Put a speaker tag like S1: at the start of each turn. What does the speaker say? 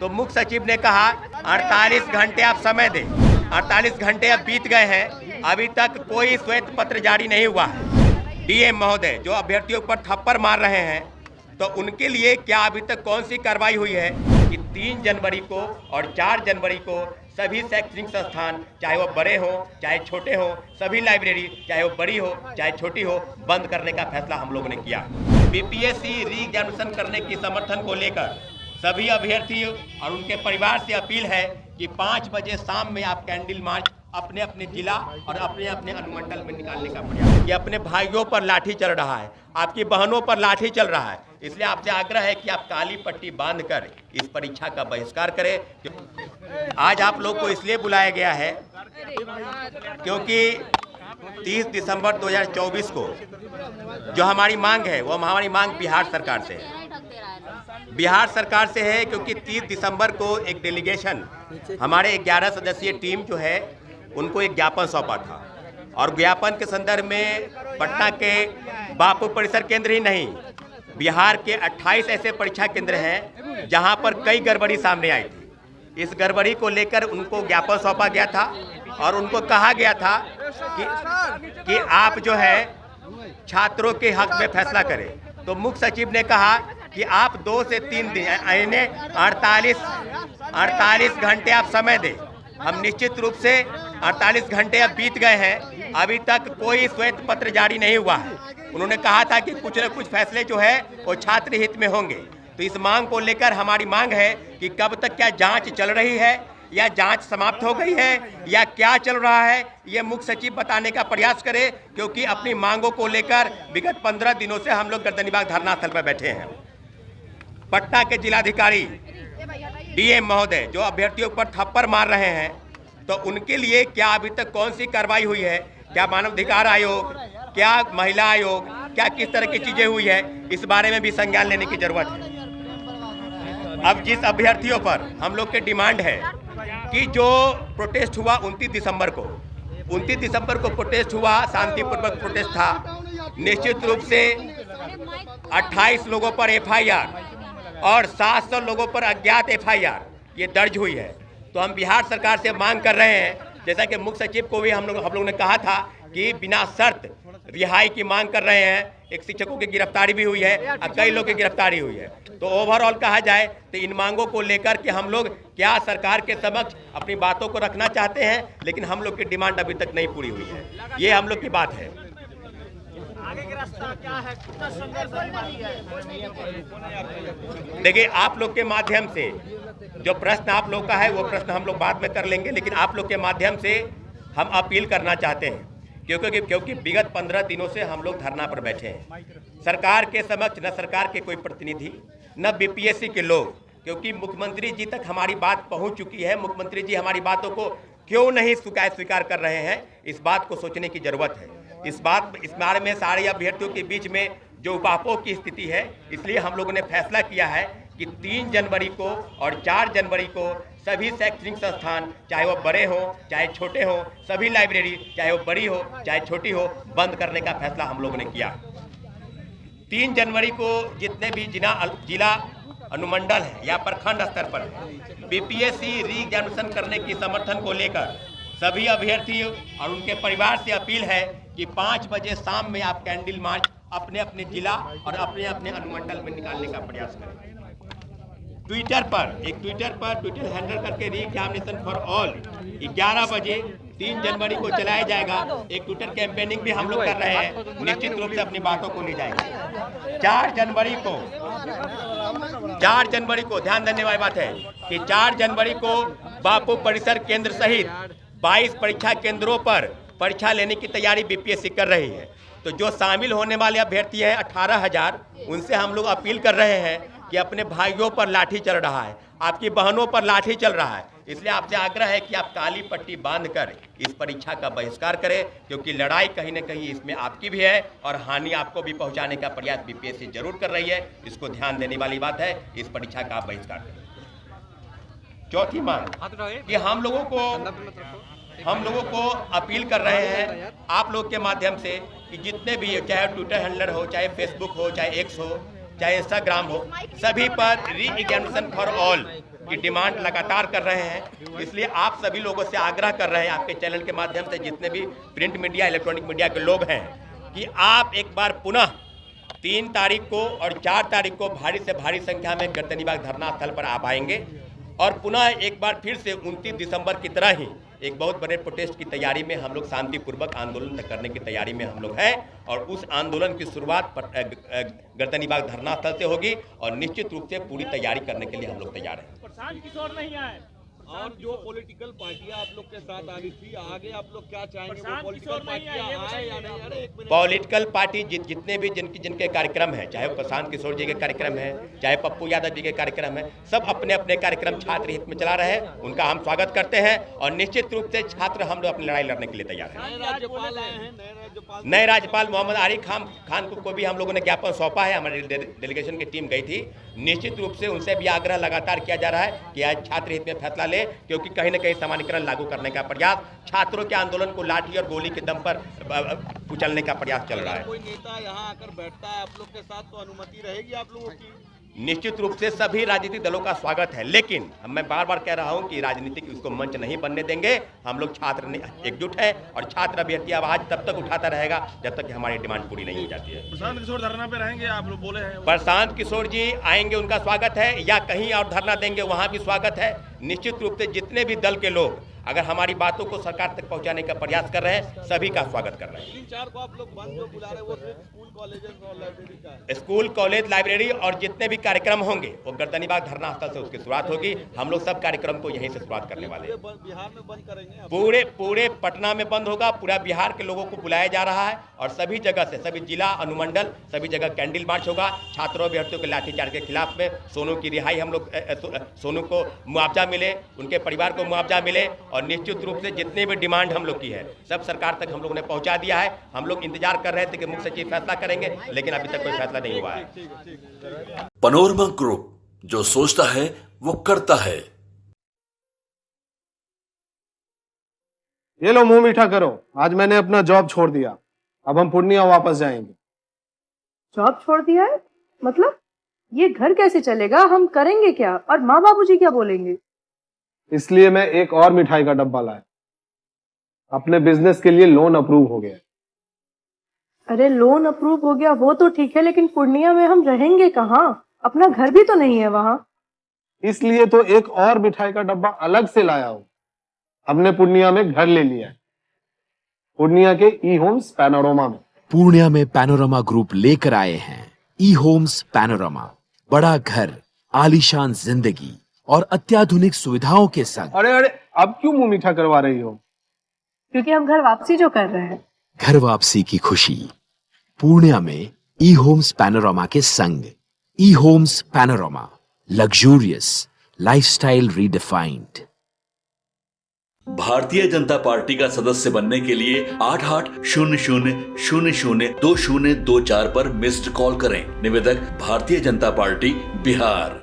S1: तो मुख्य सचिव ने कहा 48 घंटे आप समय दें। 48 घंटे अब बीत गए हैं, अभी तक कोई श्वेत पत्र जारी नहीं हुआ है। डीएम महोदय जो अभ्यर्थियों पर थप्पड़ मार रहे हैं, तो उनके लिए क्या अभी तक कौन सी कार्रवाई हुई है कि 3 जनवरी को और 4 जनवरी को सभी शैक्षणिक संस्थान, चाहे वो बड़े हों चाहे छोटे हों, सभी लाइब्रेरी चाहे वो बड़ी हो चाहे छोटी हो, बंद करने का फैसला हम लोगों ने किया। बीपीएससी री एग्जामिनेशन करने की समर्थन को लेकर सभी अभ्यर्थी और उनके परिवार से अपील है कि 5 बजे शाम में आप कैंडल मार्च अपने अपने जिला और अपने अपने अनुमंडल में निकालने का प्रयास। ये अपने भाइयों पर लाठी चल रहा है, आपकी बहनों पर लाठी चल रहा है, इसलिए आपसे आग्रह है कि आप काली पट्टी बांधकर इस परीक्षा का बहिष्कार करें। आज आप लोग को इसलिए बुलाया गया है क्योंकि 30 दिसंबर 2024 को जो हमारी मांग है वो हमारी मांग बिहार सरकार से है। बिहार सरकार से है क्योंकि 30 दिसंबर को एक डेलीगेशन हमारे 11 सदस्यीय टीम जो है उनको एक ज्ञापन सौंपा था, और ज्ञापन के संदर्भ में पटना के बापू परिसर केंद्र ही नहीं, बिहार के 28 ऐसे परीक्षा केंद्र हैं जहां पर कई गड़बड़ी सामने आई थी। इस गड़बड़ी को लेकर उनको ज्ञापन सौंपा गया था और उनको कहा गया था कि आप जो है छात्रों के हक में फैसला करें। तो मुख्य सचिव ने कहा कि आप 2 से 3 दिन यानी 48 घंटे आप समय दें। हम निश्चित रूप से 48 घंटे अब बीत गए हैं, अभी तक कोई श्वेत पत्र जारी नहीं हुआ है। उन्होंने कहा था कि कुछ न कुछ फैसले जो है वो छात्र हित में होंगे। तो इस मांग को लेकर हमारी मांग है कि कब तक क्या जांच चल रही है या जांच समाप्त हो गई है या क्या चल रहा है, ये मुख्य सचिव बताने का प्रयास करे, क्योंकि अपनी मांगों को लेकर विगत 15 दिनों से हम लोग गर्दनीबाग धरना स्थल पर बैठे हैं। पटना के जिलाधिकारी डीएम महोदय जो अभ्यर्थियों पर थप्पड़ मार रहे हैं, तो उनके लिए क्या अभी तक कौन सी कार्रवाई हुई है, क्या मानवाधिकार आयोग, क्या महिला आयोग, क्या किस तरह की चीजें हुई है, इस बारे में भी संज्ञान लेने की जरूरत है। अब जिस अभ्यर्थियों पर हम लोग के डिमांड है कि जो प्रोटेस्ट हुआ 29 दिसंबर को प्रोटेस्ट हुआ, शांतिपूर्वक प्रोटेस्ट था, निश्चित रूप से 28 लोगों पर एफआईआर और 700 लोगों पर अज्ञात एफआईआर ये दर्ज हुई है। तो हम बिहार सरकार से मांग कर रहे हैं, जैसा कि मुख्य सचिव को भी हम लोगों ने कहा था कि बिना शर्त रिहाई की मांग कर रहे हैं। एक शिक्षकों की गिरफ्तारी भी हुई है और कई लोगों की गिरफ्तारी हुई है। तो ओवरऑल कहा जाए तो इन मांगों को लेकर के हम लोग क्या सरकार के समक्ष अपनी बातों को रखना चाहते हैं, लेकिन हम लोग की डिमांड अभी तक नहीं पूरी हुई है। ये हम लोग की बात है।
S2: आगे का रास्ता क्या है, कितना संघर्ष है?
S1: देखिए, आप लोग के माध्यम से जो प्रश्न आप लोग का है वो प्रश्न हम लोग बाद में कर लेंगे, लेकिन आप लोग के माध्यम से हम अपील करना चाहते हैं क्योंकि विगत 15 दिनों से हम लोग धरना पर बैठे हैं। सरकार के समक्ष न सरकार के कोई प्रतिनिधि न बीपीएससी के लोग, क्योंकि मुख्यमंत्री जी तक हमारी बात पहुंच चुकी है। मुख्यमंत्री जी हमारी बातों को क्यों नहीं स्वीकार कर रहे हैं, इस बात को सोचने की जरूरत है। इस बारे में सारे अभ्यर्थियों के बीच में जो उपापों की स्थिति है, इसलिए हम लोगों ने फैसला किया है कि 3 जनवरी को और 4 जनवरी को सभी शैक्षणिक संस्थान, चाहे वो बड़े हों चाहे छोटे हों, सभी लाइब्रेरी चाहे वो बड़ी हो चाहे छोटी हो, बंद करने का फैसला हम लोगों ने किया। 3 जनवरी को जितने भी जिला अनुमंडल है या प्रखंड स्तर पर बीपीएससी री एग्जामिनेशन करने की समर्थन को लेकर सभी अभ्यर्थी और उनके परिवार से अपील है कि 5 बजे शाम में आप कैंडल मार्च अपने अपने जिला और अपने अपने अनुमंडल में निकालने का प्रयास करें। ट्विटर हैंडल करके री एग्जामिनेशन फॉर ऑल 11 बजे 3 जनवरी को चलाया जाएगा। एक ट्विटर कैंपेनिंग भी हम लोग कर रहे हैं, निश्चित रूप से अपनी बातों को ले जाएंगे। 4 जनवरी को ध्यान देने वाली बात है कि 4 जनवरी को बापू परिसर केंद्र सहित 22 परीक्षा केंद्रों पर परीक्षा लेने की तैयारी बीपीएससी कर रही है। तो जो शामिल होने वाले अभ्यर्थी हैं 18,000, उनसे हम लोग अपील कर रहे हैं कि अपने भाइयों पर लाठी चल रहा है, आपकी बहनों पर लाठी चल रहा है, इसलिए आपसे आग्रह है कि आप काली पट्टी बांधकर इस परीक्षा का बहिष्कार करें, क्योंकि लड़ाई कहीं न कहीं इसमें आपकी भी है और हानि आपको भी पहुंचाने का प्रयास बीपीएससी जरूर कर रही है। इसको ध्यान देने वाली बात है, इस परीक्षा का आप बहिष्कार करें। चौथी मांग कि हम लोगों को अपील कर रहे हैं आप लोग के माध्यम से कि जितने भी, चाहे ट्विटर हैंडलर हो, चाहे फेसबुक हो, चाहे एक्स हो, चाहे इंस्टाग्राम हो, सभी पर री एग्जामिनेशन फॉर ऑल की डिमांड लगातार कर रहे हैं। इसलिए आप सभी लोगों से आग्रह कर रहे हैं, आपके चैनल के माध्यम से जितने भी प्रिंट मीडिया, इलेक्ट्रॉनिक मीडिया के लोग हैं, कि आप एक बार पुनः 3 तारीख को और 4 तारीख को भारी से भारी संख्या में गर्दनी बाग धरना स्थल पर आप आएंगे और पुनः एक बार फिर से 29 दिसंबर की तरह ही एक बहुत बड़े प्रोटेस्ट की तैयारी में हम लोग शांतिपूर्वक आंदोलन करने की तैयारी में हम लोग हैं और उस आंदोलन की शुरुआत गर्दनी बाग धरना स्थल से होगी और निश्चित रूप से पूरी तैयारी करने के लिए हम लोग तैयार हैं।
S2: प्रशांत किशोर नहीं आए
S3: और जो पॉलिटिकल पार्टियां आप लोग के साथ आ रही थी, आगे आप लोग क्या चाहेंगे? वो
S2: प्रशांत
S3: पॉलिटिकल
S2: किशोर नहीं
S3: पार्टियां
S2: आए, ये
S3: आए या नहीं? अरे एक मिनट,
S1: पॉलिटिकल पार्टी जितने भी जिनके कार्यक्रम हैं, चाहे वो प्रशांत किशोर जी के कार्यक्रम है, चाहे पप्पू यादव जी के कार्यक्रम है, सब अपने अपने कार्यक्रम छात्र हित में चला रहे हैं। उनका हम स्वागत करते हैं और निश्चित रूप से छात्र हम लोग अपनी लड़ाई लड़ने के लिए तैयार हैं।
S3: नए राज्यपाल आए हैं,
S1: नए राज्यपाल मोहम्मद आरिफ खान को भी हम लोगों ने ज्ञापन सौंपा है। हमारी डेलीगेशन की टीम गई थी। निश्चित रूप से उनसे भी आग्रह लगातार किया जा रहा है कि आज छात्र हित में फैसला ले, क्योंकि कहीं न कहीं सामान्यीकरण लागू करने का प्रयास, छात्रों के आंदोलन को लाठी और गोली के दम पर कुचलने का प्रयास चल रहा है।
S3: कोई नेता यहाँ आकर बैठता है आप लोग के साथ तो अनुमति रहेगी आप लोगों की?
S1: निश्चित रूप से सभी राजनीतिक दलों का स्वागत है, लेकिन मैं बार बार कह रहा हूं कि राजनीतिक उसको मंच नहीं बनने देंगे। हम लोग छात्र एकजुट है और छात्र अभ्यर्थी आवाज तब तक उठाता रहेगा जब तक कि हमारी डिमांड पूरी नहीं हो जाती है।
S4: प्रशांत किशोर धरना पे रहेंगे, आप लोग बोले हैं।
S1: प्रशांत किशोर जी आएंगे, उनका स्वागत है, या कहीं और धरना देंगे वहां भी स्वागत है। निश्चित रूप से जितने भी दल के लोग अगर हमारी बातों को सरकार तक पहुंचाने का प्रयास कर रहे हैं, सभी का स्वागत कर रहे हैं।
S3: 3-4 को आप लोग बंद जो बुला रहे हैं वो सिर्फ स्कूल, कॉलेजेस और लाइब्रेरी का है।
S1: स्कूल, कॉलेज, लाइब्रेरी और जितने भी कार्यक्रम होंगे वो गर्दनी बाग धरना स्थल से उसकी शुरुआत होगी। हम लोग सब कार्यक्रम को यहीं से शुरुआत करने वाले हैं।
S3: बिहार में बंद करेंगे आप?
S1: पूरे पटना में बंद होगा, पूरा बिहार के लोगों को बुलाया जा रहा है और सभी जगह से, सभी जिला, अनुमंडल, सभी जगह कैंडल मार्च होगा। छात्रों अभ्यर्थियों के लाठीचार्ज के खिलाफ में सोनू की रिहाई, हम लोग सोनू को मुआवजा मिले, उनके परिवार को मुआवजा मिले और निश्चित रूप से जितने भी डिमांड हम लोग की है सब सरकार तक हम लोगों ने पहुंचा दिया है। हम लोग इंतजार कर रहे थे कि मुख्य सचिव फैसला करेंगे, लेकिन अभी तक कोई फैसला नहीं हुआ है।
S5: पैनोरमा ग्रुप, जो सोचता है वो करता है।
S6: ये लो, मुंह मीठा करो। आज मैंने अपना जॉब छोड़ दिया, अब हम पूर्णिया वापस जाएंगे।
S7: जॉब छोड़ दिया है? मतलब ये घर कैसे चलेगा? हम करेंगे क्या? और माँ बाबूजी क्या बोलेंगे?
S6: इसलिए मैं एक और मिठाई का डब्बा लाया। अपने बिजनेस के लिए लोन अप्रूव हो गया।
S7: अरे लोन अप्रूव हो गया वो तो ठीक है, लेकिन पूर्णिया में हम रहेंगे कहाँ? अपना घर भी तो नहीं है वहाँ।
S6: इसलिए तो एक और मिठाई का डब्बा अलग से लाया हूँ। हमने पूर्णिया में घर ले लिया है, पूर्णिया के ई होम्स पैनोरमा में।
S8: पूर्णिया में पैनोरमा ग्रुप लेकर आए हैं ई होम्स पैनोरमा। बड़ा घर, आलीशान जिंदगी और अत्याधुनिक सुविधाओं के संग।
S6: अरे अब क्यों मुंह मीठा करवा रही हो?
S7: क्योंकि हम घर वापसी जो कर रहे हैं।
S8: घर वापसी की खुशी पूर्णिया में ई होम्स पैनोरमा के संग। ई homes panorama, luxurious lifestyle redefined.
S5: Bharatiya Janata party का सदस्य बनने के लिए 8800002024 पर मिस्ड कॉल करें। निवेदक, भारतीय जनता पार्टी, बिहार।